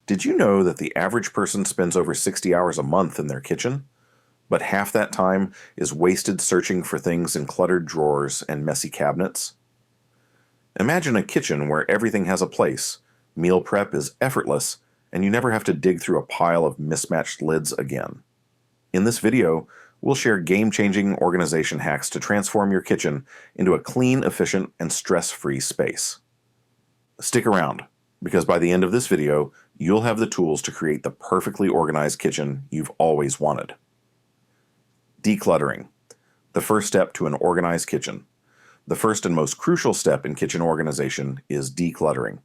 Did you know that the average person spends over 60 hours a month in their kitchen? But half that time is wasted searching for things in cluttered drawers and messy cabinets? Imagine a kitchen where everything has a place, meal prep is effortless, and you never have to dig through a pile of mismatched lids again. In this video, we'll share game-changing organization hacks to transform your kitchen into a clean, efficient, and stress-free space. Stick around, because by the end of this video, you'll have the tools to create the perfectly organized kitchen you've always wanted. Decluttering, the first step to an organized kitchen. The first and most crucial step in kitchen organization is decluttering.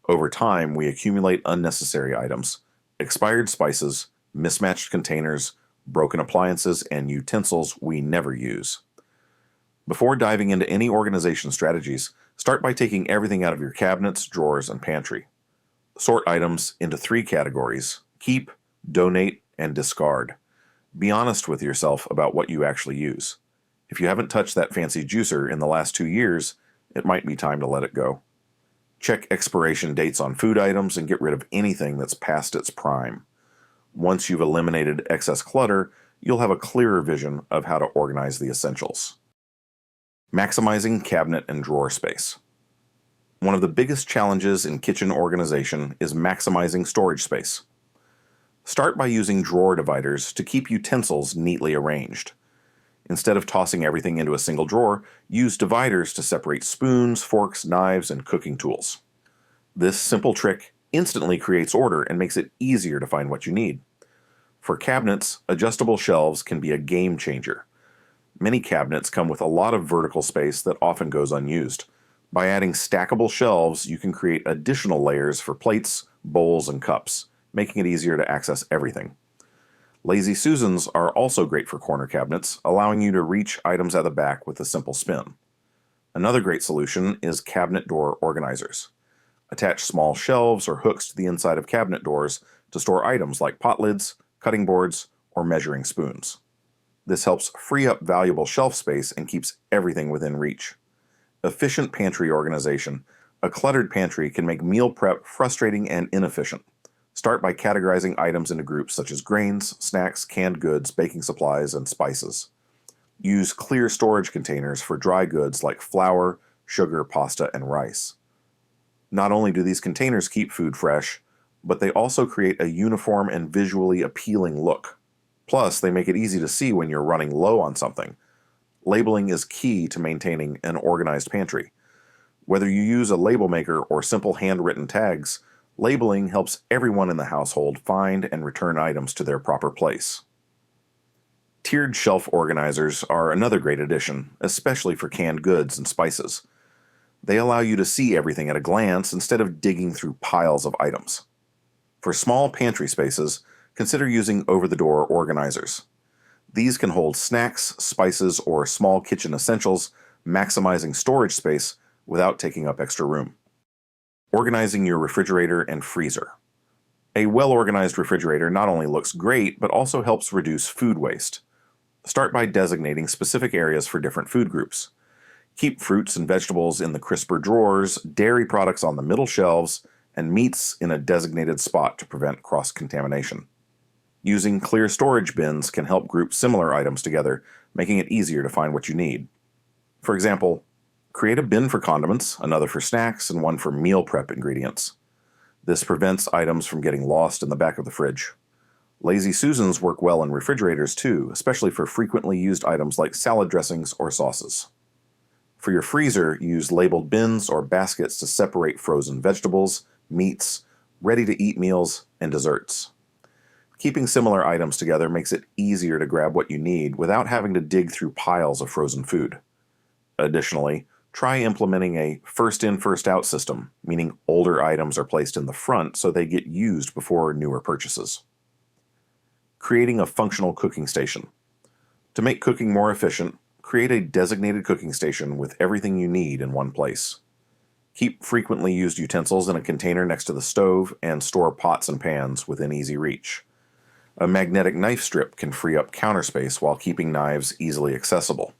Over time, we accumulate unnecessary items, expired spices, mismatched containers, broken appliances, and utensils we never use. Before diving into any organization strategies, start by taking everything out of your cabinets, drawers, and pantry. Sort items into 3 categories: keep, donate, and discard. Be honest with yourself about what you actually use. If you haven't touched that fancy juicer in the last 2 years, it might be time to let it go. Check expiration dates on food items and get rid of anything that's past its prime. Once you've eliminated excess clutter, you'll have a clearer vision of how to organize the essentials. Maximizing cabinet and drawer space. One of the biggest challenges in kitchen organization is maximizing storage space. Start by using drawer dividers to keep utensils neatly arranged. Instead of tossing everything into a single drawer, use dividers to separate spoons, forks, knives, and cooking tools. This simple trick instantly creates order and makes it easier to find what you need. For cabinets, adjustable shelves can be a game changer. Many cabinets come with a lot of vertical space that often goes unused. By adding stackable shelves, you can create additional layers for plates, bowls, and cups, making it easier to access everything. Lazy Susans are also great for corner cabinets, allowing you to reach items at the back with a simple spin. Another great solution is cabinet door organizers. Attach small shelves or hooks to the inside of cabinet doors to store items like pot lids, cutting boards, or measuring spoons. This helps free up valuable shelf space and keeps everything within reach. Efficient pantry organization. A cluttered pantry can make meal prep frustrating and inefficient. Start by categorizing items into groups such as grains, snacks, canned goods, baking supplies, and spices. Use clear storage containers for dry goods like flour, sugar, pasta, and rice. Not only do these containers keep food fresh, but they also create a uniform and visually appealing look. Plus, they make it easy to see when you're running low on something. Labeling is key to maintaining an organized pantry. Whether you use a label maker or simple handwritten tags, labeling helps everyone in the household find and return items to their proper place. Tiered shelf organizers are another great addition, especially for canned goods and spices. They allow you to see everything at a glance instead of digging through piles of items. For small pantry spaces, consider using over-the-door organizers. These can hold snacks, spices, or small kitchen essentials, maximizing storage space without taking up extra room. Organizing your refrigerator and freezer. A well-organized refrigerator not only looks great, but also helps reduce food waste. Start by designating specific areas for different food groups. Keep fruits and vegetables in the crisper drawers, dairy products on the middle shelves, and meats in a designated spot to prevent cross-contamination. Using clear storage bins can help group similar items together, making it easier to find what you need. For example, create a bin for condiments, another for snacks, and one for meal prep ingredients. This prevents items from getting lost in the back of the fridge. Lazy Susans work well in refrigerators too, especially for frequently used items like salad dressings or sauces. For your freezer, use labeled bins or baskets to separate frozen vegetables, meats, ready-to-eat meals, and desserts. Keeping similar items together makes it easier to grab what you need without having to dig through piles of frozen food. Additionally, try implementing a first-in, first-out system, meaning older items are placed in the front so they get used before newer purchases. Creating a functional cooking station. To make cooking more efficient, create a designated cooking station with everything you need in one place. Keep frequently used utensils in a container next to the stove and store pots and pans within easy reach. A magnetic knife strip can free up counter space while keeping knives easily accessible.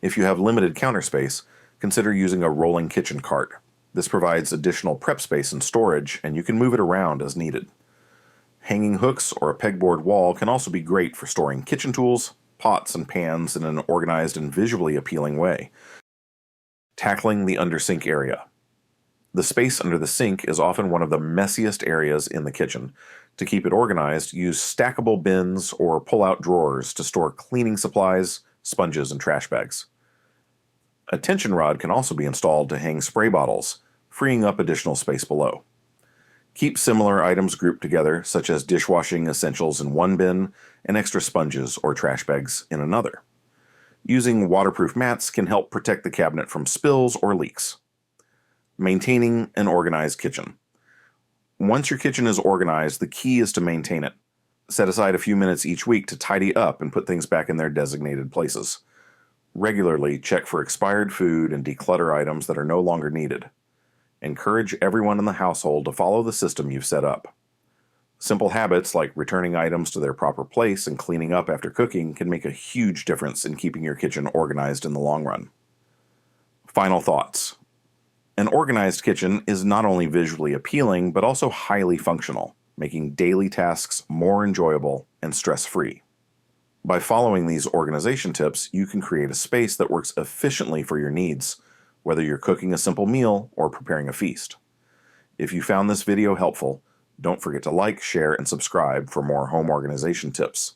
If you have limited counter space, consider using a rolling kitchen cart. This provides additional prep space and storage, and you can move it around as needed. Hanging hooks or a pegboard wall can also be great for storing kitchen tools, pots, and pans in an organized and visually appealing way. Tackling the under-sink area. The space under the sink is often one of the messiest areas in the kitchen. To keep it organized, use stackable bins or pull-out drawers to store cleaning supplies, sponges, and trash bags. A tension rod can also be installed to hang spray bottles, freeing up additional space below. Keep similar items grouped together, such as dishwashing essentials in one bin and extra sponges or trash bags in another. Using waterproof mats can help protect the cabinet from spills or leaks. Maintaining an organized kitchen. Once your kitchen is organized, the key is to maintain it. Set aside a few minutes each week to tidy up and put things back in their designated places. Regularly check for expired food and declutter items that are no longer needed. Encourage everyone in the household to follow the system you've set up. Simple habits like returning items to their proper place and cleaning up after cooking can make a huge difference in keeping your kitchen organized in the long run. Final thoughts. An organized kitchen is not only visually appealing, but also highly functional, making daily tasks more enjoyable and stress-free. By following these organization tips, you can create a space that works efficiently for your needs, whether you're cooking a simple meal or preparing a feast. If you found this video helpful, don't forget to like, share, and subscribe for more home organization tips.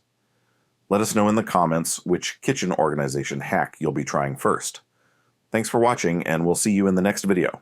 Let us know in the comments which kitchen organization hack you'll be trying first. Thanks for watching, and we'll see you in the next video.